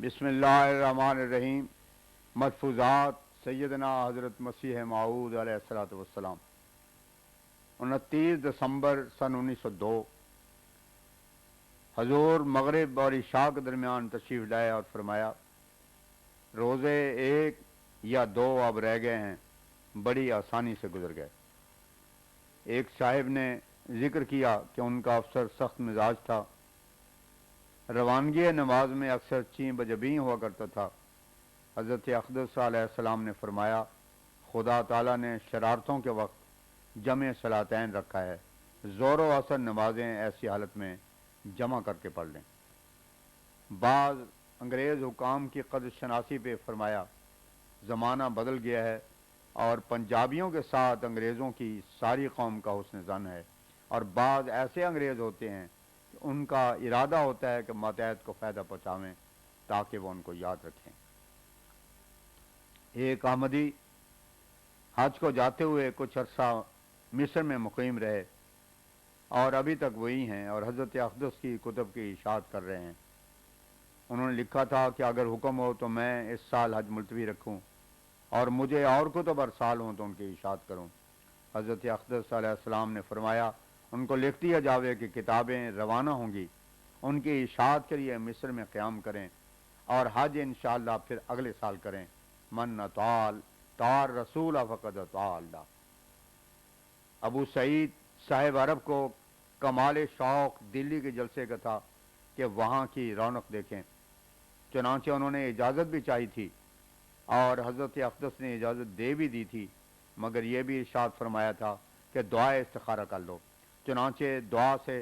بسم اللہ الرحمن الرحیم۔ ملفوظات سیدنا حضرت مسیح موعود علیہ الصلوۃ والسلام۔ 29 دسمبر سن 1902 حضور مغرب اور عشاء کے درمیان تشریف لائے اور فرمایا، روزے ایک یا دو اب رہ گئے ہیں، بڑی آسانی سے گزر گئے۔ ایک صاحب نے ذکر کیا کہ ان کا افسر سخت مزاج تھا، روانگی نماز میں اکثر چیں بجبیں ہوا کرتا تھا۔ حضرت اقدس علیہ السلام نے فرمایا، خدا تعالیٰ نے شرارتوں کے وقت جمع صلاتین رکھا ہے، ظہر و عصر نمازیں ایسی حالت میں جمع کر کے پڑھ لیں۔ بعض انگریز حکام کی قدر شناسی پہ فرمایا، زمانہ بدل گیا ہے اور پنجابیوں کے ساتھ انگریزوں کی ساری قوم کا حسن ظن ہے، اور بعض ایسے انگریز ہوتے ہیں کہ ان کا ارادہ ہوتا ہے کہ ماتحت کو فائدہ پہنچاویں تاکہ وہ ان کو یاد رکھیں۔ ایک احمدی حج کو جاتے ہوئے کچھ عرصہ مصر میں مقیم رہے اور ابھی تک وہی ہیں اور حضرت اقدس کی کتب کی اشاعت کر رہے ہیں۔ انہوں نے لکھا تھا کہ اگر حکم ہو تو میں اس سال حج ملتوی رکھوں اور مجھے اور کتب ارسال ہوں تو ان کی اشاعت کروں۔ حضرت اقدس علیہ السلام نے فرمایا، ان کو لکھ دیا جاوے کہ کتابیں روانہ ہوں گی، ان کی اشاعت کے لیے مصر میں قیام کریں اور حج انشاءاللہ پھر اگلے سال کریں۔ من اطاع رسول فقد اطاع اللہ۔ ابو سعید صاحب عرب کو کمال شوق دلی کے جلسے کا تھا کہ وہاں کی رونق دیکھیں، چنانچہ انہوں نے اجازت بھی چاہی تھی اور حضرت اقدس نے اجازت دے بھی دی تھی، مگر یہ بھی ارشاد فرمایا تھا کہ دعا استخارہ کر لو۔ چنانچہ دعا سے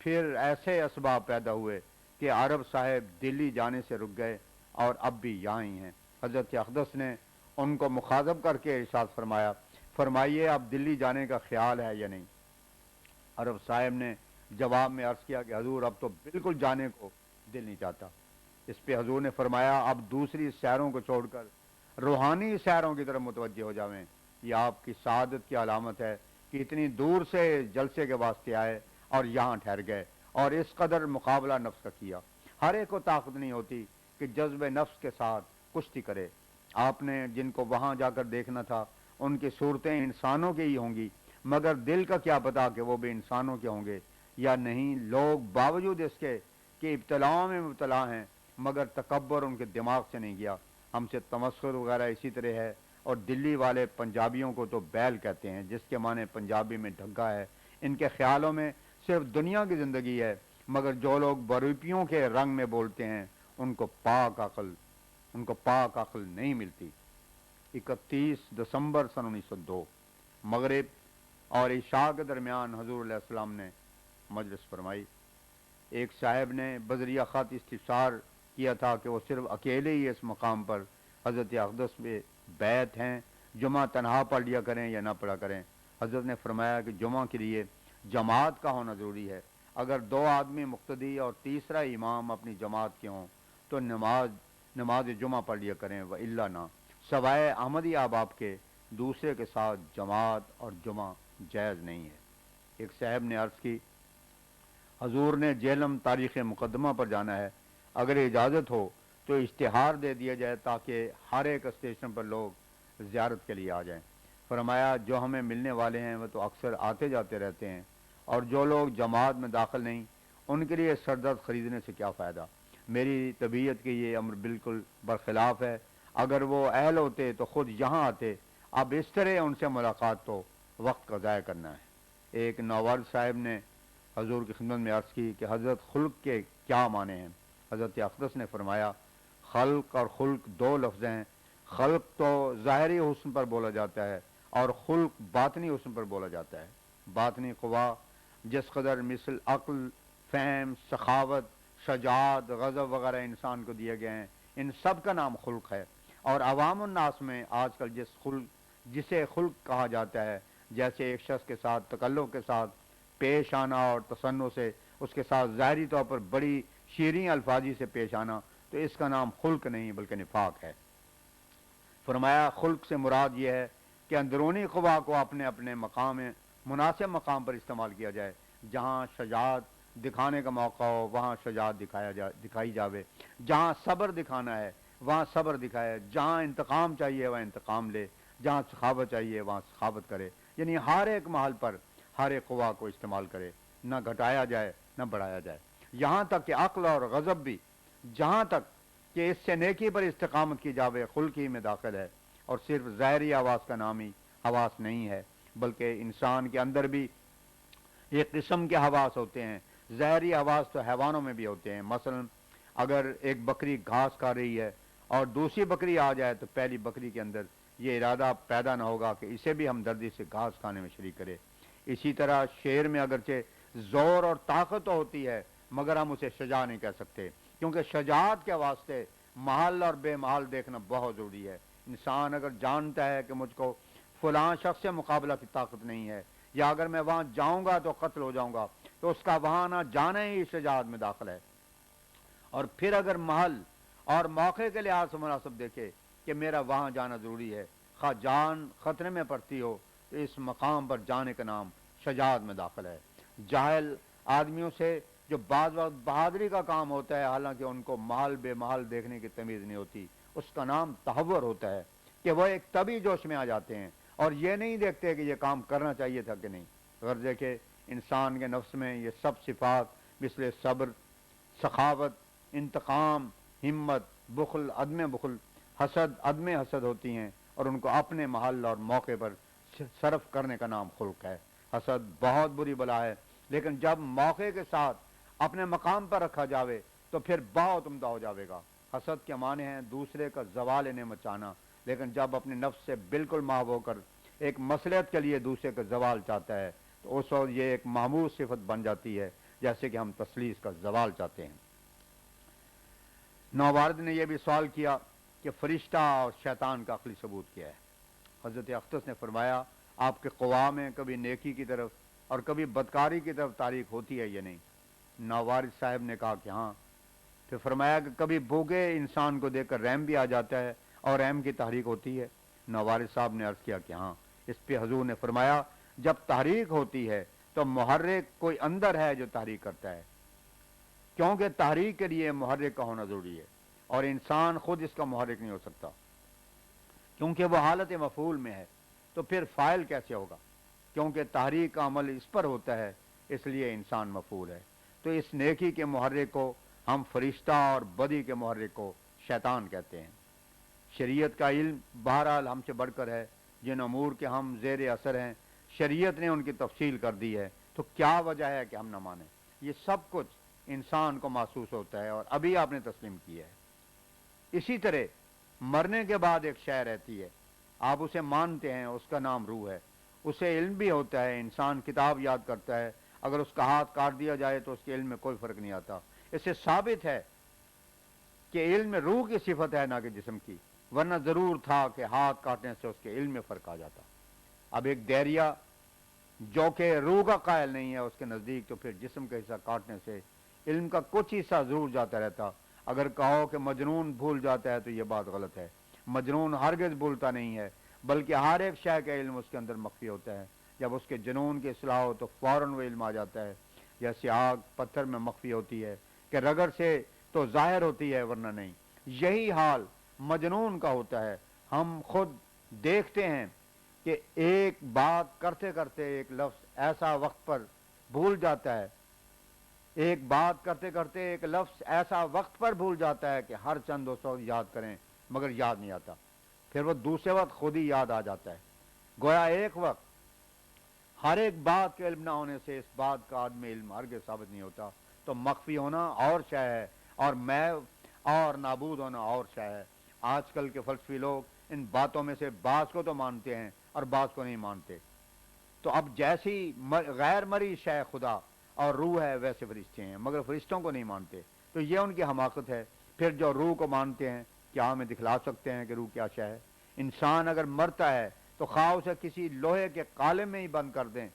پھر ایسے اسباب پیدا ہوئے کہ عرب صاحب دلی جانے سے رک گئے اور اب بھی یہاں ہی ہیں۔ حضرت اقدس نے ان کو مخاطب کر کے ارشاد فرمایا، فرمائیے اب دلی جانے کا خیال ہے یا نہیں؟ عرب صاحب نے جواب میں عرض کیا کہ حضور اب تو بالکل جانے کو دل نہیں چاہتا۔ اس پہ حضور نے فرمایا، اب دوسری سیروں کو چھوڑ کر روحانی سیروں کی طرف متوجہ ہو جاویں، یہ آپ کی سعادت کی علامت ہے کہ اتنی دور سے جلسے کے واسطے آئے اور یہاں ٹھہر گئے اور اس قدر مقابلہ نفس کا کیا۔ ہر ایک کو طاقت نہیں ہوتی کہ جذب نفس کے ساتھ کشتی کرے۔ آپ نے جن کو وہاں جا کر دیکھنا تھا ان کی صورتیں انسانوں کی ہی ہوں گی، مگر دل کا کیا پتا کہ وہ بھی انسانوں کے ہوں گے یا نہیں۔ لوگ باوجود اس کے کہ ابتلاؤں میں مبتلا ہیں مگر تکبر ان کے دماغ سے نہیں گیا۔ ہم سے تمسخر وغیرہ اسی طرح ہے، اور دلی والے پنجابیوں کو تو بیل کہتے ہیں، جس کے معنی پنجابی میں ڈھگا ہے۔ ان کے خیالوں میں صرف دنیا کی زندگی ہے، مگر جو لوگ بروپیوں کے رنگ میں بولتے ہیں ان کو پاک عقل نہیں ملتی۔ 31 دسمبر سن 1902 مغرب اور عشاء کے درمیان حضور علیہ السلام نے مجلس فرمائی۔ ایک صاحب نے بذریعہ خط استفسار کیا تھا کہ وہ صرف اکیلے ہی اس مقام پر حضرت اقدس میں بیعت ہیں، جمعہ تنہا پڑھ لیا کریں یا نہ پڑھا کریں۔ حضرت نے فرمایا کہ جمعہ کے لیے جماعت کا ہونا ضروری ہے، اگر دو آدمی مقتدی اور تیسرا امام اپنی جماعت کے ہوں تو نماز جمعہ پڑھ لیا کریں، و الا نہ، سوائے احمدی احباب کے دوسرے کے ساتھ جماعت اور جمعہ جائز نہیں ہے۔ ایک صاحب نے عرض کی، حضور نے جہلم تاریخ مقدمہ پر جانا ہے، اگر اجازت ہو تو اشتہار دے دیا جائے تاکہ ہر ایک اسٹیشن پر لوگ زیارت کے لیے آ جائیں۔ فرمایا، جو ہمیں ملنے والے ہیں وہ تو اکثر آتے جاتے رہتے ہیں، اور جو لوگ جماعت میں داخل نہیں ان کے لیے سردرد خریدنے سے کیا فائدہ؟ میری طبیعت کے یہ امر بالکل برخلاف ہے، اگر وہ اہل ہوتے تو خود یہاں آتے، اب اس طرح ان سے ملاقات تو وقت کا ضائع کرنا ہے۔ ایک نوور صاحب نے حضور کی خدمت میں عرض کی کہ حضرت خلق کے کیا معنی ہیں؟ حضرت اقدس نے فرمایا، خلق اور خلق دو لفظ ہیں، خلق تو ظاہری حسن پر بولا جاتا ہے اور خلق باطنی حسن پر بولا جاتا ہے۔ باطنی قوا جس قدر مثل عقل، فہم، سخاوت، شجاعت، غضب وغیرہ انسان کو دیے گئے ہیں، ان سب کا نام خلق ہے، اور عوام الناس میں آج کل جسے خلق کہا جاتا ہے، جیسے ایک شخص کے ساتھ تکلف کے ساتھ پیش آنا اور تصنع سے اس کے ساتھ ظاہری طور پر بڑی شیریں الفاظی سے پیش آنا، تو اس کا نام خلق نہیں بلکہ نفاق ہے۔ فرمایا، خلق سے مراد یہ ہے کہ اندرونی قوا کو اپنے اپنے مناسب مقام پر استعمال کیا جائے۔ جہاں شجاعت دکھانے کا موقع ہو وہاں شجاعت دکھائی جاوے، جہاں صبر دکھانا ہے وہاں صبر دکھائے، جہاں انتقام چاہیے وہاں انتقام لے، جہاں سخاوت چاہیے وہاں سخاوت کرے، یعنی ہر ایک محل پر ہر ایک قوا کو استعمال کرے، نہ گھٹایا جائے نہ بڑھایا جائے، یہاں تک کہ عقل اور غضب بھی، جہاں تک کہ اس سے نیکی پر استقامت کی جاوے خلقی میں داخل ہے، اور صرف ظاہری حواس کا نام ہی حواس نہیں ہے، بلکہ انسان کے اندر بھی ایک قسم کے حواس ہوتے ہیں۔ ظاہری حواس تو حیوانوں میں بھی ہوتے ہیں، مثلا اگر ایک بکری گھاس کھا رہی ہے اور دوسری بکری آ جائے تو پہلی بکری کے اندر یہ ارادہ پیدا نہ ہوگا کہ اسے بھی ہمدردی سے گھاس کھانے میں شریک کرے۔ اسی طرح شیر میں اگرچہ زور اور طاقت تو ہوتی ہے مگر ہم اسے شجاع نہیں کہہ سکتے، کیونکہ شجاعت کے واسطے محل اور بے محل دیکھنا بہت ضروری ہے۔ انسان اگر جانتا ہے کہ مجھ کو فلاں شخص سے مقابلہ کی طاقت نہیں ہے، یا اگر میں وہاں جاؤں گا تو قتل ہو جاؤں گا، تو اس کا وہاں نہ جانا ہی شجاعت میں داخل ہے۔ اور پھر اگر محل اور موقع کے لحاظ سے مناسب دیکھے کہ میرا وہاں جانا ضروری ہے، خواہ جان خطرے میں پڑتی ہو، تو اس مقام پر جانے کا نام شجاعت میں داخل ہے۔ جاہل آدمیوں سے جو بعض وقت بہادری کا کام ہوتا ہے، حالانکہ ان کو محل بے محل دیکھنے کی تمیز نہیں ہوتی، اس کا نام تہور ہوتا ہے، کہ وہ ایک طبی جوش میں آ جاتے ہیں اور یہ نہیں دیکھتے کہ یہ کام کرنا چاہیے تھا کہ نہیں۔ اگر دیکھے انسان کے نفس میں یہ سب صفات مثل صبر، سخاوت، انتقام، ہمت، بخل، حسد، عدم حسد ہوتی ہیں، اور ان کو اپنے محل اور موقع پر صرف کرنے کا نام خلق ہے۔ حسد بہت بری بلا ہے، لیکن جب موقع کے ساتھ اپنے مقام پر رکھا جاوے تو پھر بہت عمدہ ہو جاوے گا۔ حسد کے معنی ہیں دوسرے کا زوال نعمت چاہنا، لیکن جب اپنے نفس سے بالکل محو ہو کر ایک مصلحت کے لیے دوسرے کا زوال چاہتا ہے تو اس وقت یہ ایک معمول صفت بن جاتی ہے، جیسے کہ ہم تسلیس کا زوال چاہتے ہیں۔ نووارد نے یہ بھی سوال کیا کہ فرشتہ اور شیطان کا عقلی ثبوت کیا ہے۔ حضرت اختص نے فرمایا آپ کے قوا میں کبھی نیکی کی طرف اور کبھی بدکاری کی طرف تاریخ ہوتی ہے یا نہیں؟ نووارد صاحب نے کہا کہ ہاں۔ پھر فرمایا کہ کبھی بھوکے انسان کو دیکھ کر رحم بھی آ جاتا ہے اور رحم کی تحریک ہوتی ہے؟ نووارد صاحب نے عرض کیا کہ ہاں۔ اس پہ حضور نے فرمایا جب تحریک ہوتی ہے تو محرک کوئی اندر ہے جو تحریک کرتا ہے، کیونکہ تحریک کے لیے محرک کا ہونا ضروری ہے، اور انسان خود اس کا محرک نہیں ہو سکتا کیونکہ وہ حالت مفعول میں ہے، تو پھر فاعل کیسے ہوگا؟ کیونکہ تحریک کا عمل اس پر ہوتا ہے، اس لیے انسان مفعول ہے۔ تو اس نیکی کے محرک کو ہم فرشتہ اور بدی کے محرک کو شیطان کہتے ہیں۔ شریعت کا علم بہرحال ہم سے بڑھ کر ہے، جن امور کے ہم زیر اثر ہیں شریعت نے ان کی تفصیل کر دی ہے، تو کیا وجہ ہے کہ ہم نہ مانیں؟ یہ سب کچھ انسان کو محسوس ہوتا ہے اور ابھی آپ نے تسلیم کیا ہے۔ اسی طرح مرنے کے بعد ایک شے رہتی ہے، آپ اسے مانتے ہیں، اس کا نام روح ہے، اسے علم بھی ہوتا ہے۔ انسان کتاب یاد کرتا ہے، اگر اس کا ہاتھ کاٹ دیا جائے تو اس کے علم میں کوئی فرق نہیں آتا۔ اس سے ثابت ہے کہ علم روح کی صفت ہے نہ کہ جسم کی، ورنہ ضرور تھا کہ ہاتھ کاٹنے سے اس کے علم میں فرق آ جاتا۔ اب ایک دیریا جو کہ روح کا قائل نہیں ہے اس کے نزدیک تو پھر جسم کا حصہ کاٹنے سے علم کا کچھ حصہ ضرور جاتا رہتا۔ اگر کہو کہ مجنون بھول جاتا ہے تو یہ بات غلط ہے۔ مجنون ہرگز بھولتا نہیں ہے، بلکہ ہر ایک شے کا علم اس کے اندر مخفی ہوتا ہے۔ جب اس کے جنون کی اصلاح ہو تو فوراً وہ علم آ جاتا ہے، جیسے آگ پتھر میں مخفی ہوتی ہے کہ رگڑ سے تو ظاہر ہوتی ہے ورنہ نہیں۔ یہی حال مجنون کا ہوتا ہے۔ ہم خود دیکھتے ہیں کہ ایک بات کرتے کرتے ایک لفظ ایسا وقت پر بھول جاتا ہے، ایک بات کرتے کرتے ایک لفظ ایسا وقت پر بھول جاتا ہے کہ ہر چند اس وقت یاد کریں مگر یاد نہیں آتا، پھر وہ دوسرے وقت خود ہی یاد آ جاتا ہے۔ گویا ایک وقت ہر ایک بات کے علم نہ ہونے سے اس بات کا آدمی علم ہرگز ثابت نہیں ہوتا۔ تو مخفی ہونا اور شے ہے اور میں اور نابود ہونا اور شے ہے۔ آج کل کے فلسفی لوگ ان باتوں میں سے بعض کو تو مانتے ہیں اور بعض کو نہیں مانتے۔ تو اب جیسی غیر مری شے خدا اور روح ہے ویسے فرشتے ہیں، مگر فرشتوں کو نہیں مانتے، تو یہ ان کی حماقت ہے۔ پھر جو روح کو مانتے ہیں کیا ہمیں دکھلا سکتے ہیں کہ روح کیا شے ہے؟ انسان اگر مرتا ہے تو خواہ اسے کسی لوہے کے قالب میں ہی بند کر دیں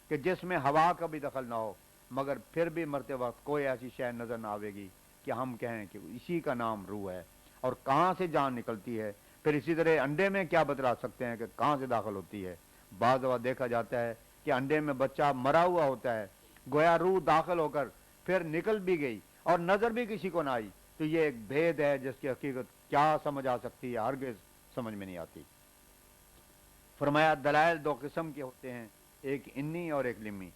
کہ جس میں ہوا کا بھی دخل نہ ہو، مگر پھر بھی مرتے وقت کوئی ایسی شے نظر نہ آئے گی کہ ہم کہیں کہ اسی کا نام روح ہے۔ اور کہاں سے جان نکلتی ہے؟ پھر اسی طرح انڈے میں کیا بتلا سکتے ہیں کہ کہاں سے داخل ہوتی ہے؟ بعض دفعہ دیکھا جاتا ہے کہ انڈے میں بچہ مرا ہوا ہوتا ہے، گویا روح داخل ہو کر پھر نکل بھی گئی اور نظر بھی کسی کو نہ آئی تو یہ ایک بھید ہے جس کی حقیقت کیا سمجھ آ سکتی ہے، ہرگز سمجھ میں نہیں آتی۔ فرمایا دلائل دو قسم کے ہوتے ہیں، ایک انی اور ایک لمی۔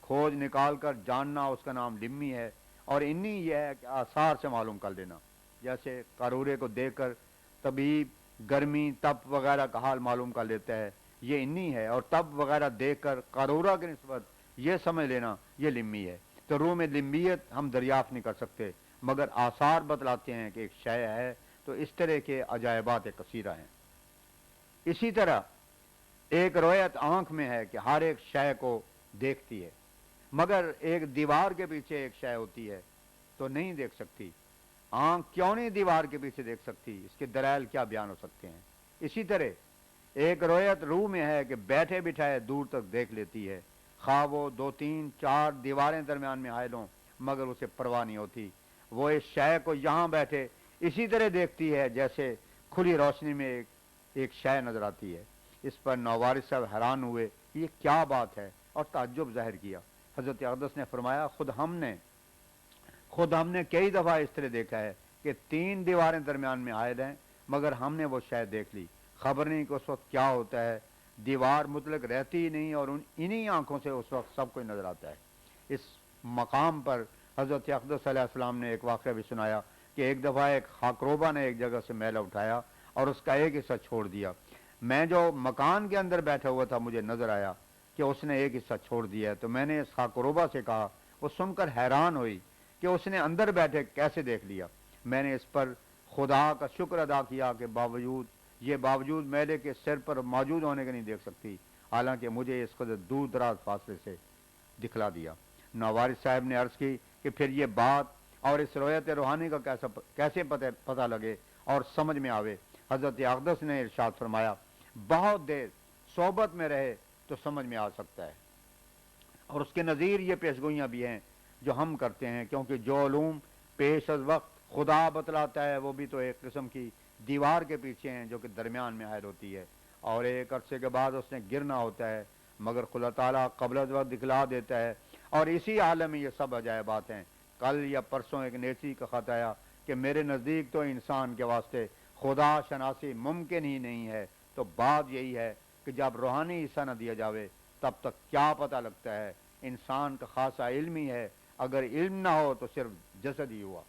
کھوج نکال کر جاننا اس کا نام لمی ہے، اور انی یہ ہے کہ آثار سے معلوم کر لینا، جیسے قارورے کو دیکھ کر طبیب گرمی تپ وغیرہ کا حال معلوم کر لیتا ہے، یہ انی ہے، اور تپ وغیرہ دیکھ کر قارورہ کی نسبت یہ سمجھ لینا یہ لمی ہے۔ تو روح میں لمیت ہم دریافت نہیں کر سکتے، مگر آثار بتلاتے ہیں کہ ایک شے ہے، تو اس طرح کے عجائبات کثیرہ ہیں۔ اسی طرح ایک رویت آنکھ میں ہے کہ ہر ایک شے کو دیکھتی ہے، مگر ایک دیوار کے پیچھے ایک شے ہوتی ہے تو نہیں دیکھ سکتی۔ آنکھ کیوں نہیں دیوار کے پیچھے دیکھ سکتی، اس کے دلائل کیا بیان ہو سکتے ہیں۔ اسی طرح ایک رویت روح میں ہے کہ بیٹھے بٹھائے دور تک دیکھ لیتی ہے، خواہ وہ 2 3 4 دیواریں درمیان میں حائل ہوں، مگر اسے پرواہ نہیں ہوتی، وہ اس شے کو یہاں بیٹھے اسی طرح دیکھتی ہے جیسے کھلی روشنی میں ایک شے نظر آتی ہے۔ اس پر نووارث صاحب حیران ہوئے، یہ کیا بات ہے، اور تعجب ظاہر کیا۔ حضرت اقدس نے فرمایا خود ہم نے کئی دفعہ اس طرح دیکھا ہے کہ 3 دیواریں درمیان میں حائل ہیں، مگر ہم نے وہ شے دیکھ لی، خبر نہیں کہ اس وقت کیا ہوتا ہے، دیوار مطلق رہتی ہی نہیں، اور انہی آنکھوں سے اس وقت سب کچھ نظر آتا ہے۔ اس مقام پر حضرت اقدس علیہ السلام نے ایک واقعہ بھی سنایا کہ ایک دفعہ ایک خاکروبا نے ایک جگہ سے میلہ اٹھایا اور اس کا ایک حصہ چھوڑ دیا۔ میں جو مکان کے اندر بیٹھا ہوا تھا مجھے نظر آیا کہ اس نے ایک حصہ چھوڑ دیا ہے، تو میں نے اس خاکروبا سے کہا، وہ سن کر حیران ہوئی کہ اس نے اندر بیٹھے کیسے دیکھ لیا۔ میں نے اس پر خدا کا شکر ادا کیا کہ باوجود میلے کے سر پر موجود ہونے کے نہیں دیکھ سکتی، حالانکہ مجھے اس قدر دور دراز فاصلے سے دکھلا دیا۔ نووارث صاحب نے عرض کی کہ پھر یہ بات اور اس رویت روحانی کا کیسے پتہ لگے اور سمجھ میں آوے۔ حضرت اقدس نے ارشاد فرمایا، بہت دیر صحبت میں رہے تو سمجھ میں آ سکتا ہے، اور اس کے نظیر یہ پیشگوئیاں بھی ہیں جو ہم کرتے ہیں، کیونکہ جو علوم پیش از وقت خدا بتلاتا ہے وہ بھی تو ایک قسم کی دیوار کے پیچھے ہیں جو کہ درمیان میں حائل ہوتی ہے، اور ایک عرصے کے بعد اس نے گرنا ہوتا ہے، مگر خدا تعالیٰ قبل از وقت دکھلا دیتا ہے، اور اسی عالم میں یہ سب عجائبات ہیں۔ کل یا پرسوں ایک نیچی کا خط آیا کہ میرے نزدیک تو انسان کے واسطے خدا شناسی ممکن ہی نہیں ہے، تو بات یہی ہے کہ جب روحانی حصہ نہ دیا جاوے تب تک کیا پتہ لگتا ہے۔ انسان کا خاصا علم ہی ہے، اگر علم نہ ہو تو صرف جسد ہی ہوا۔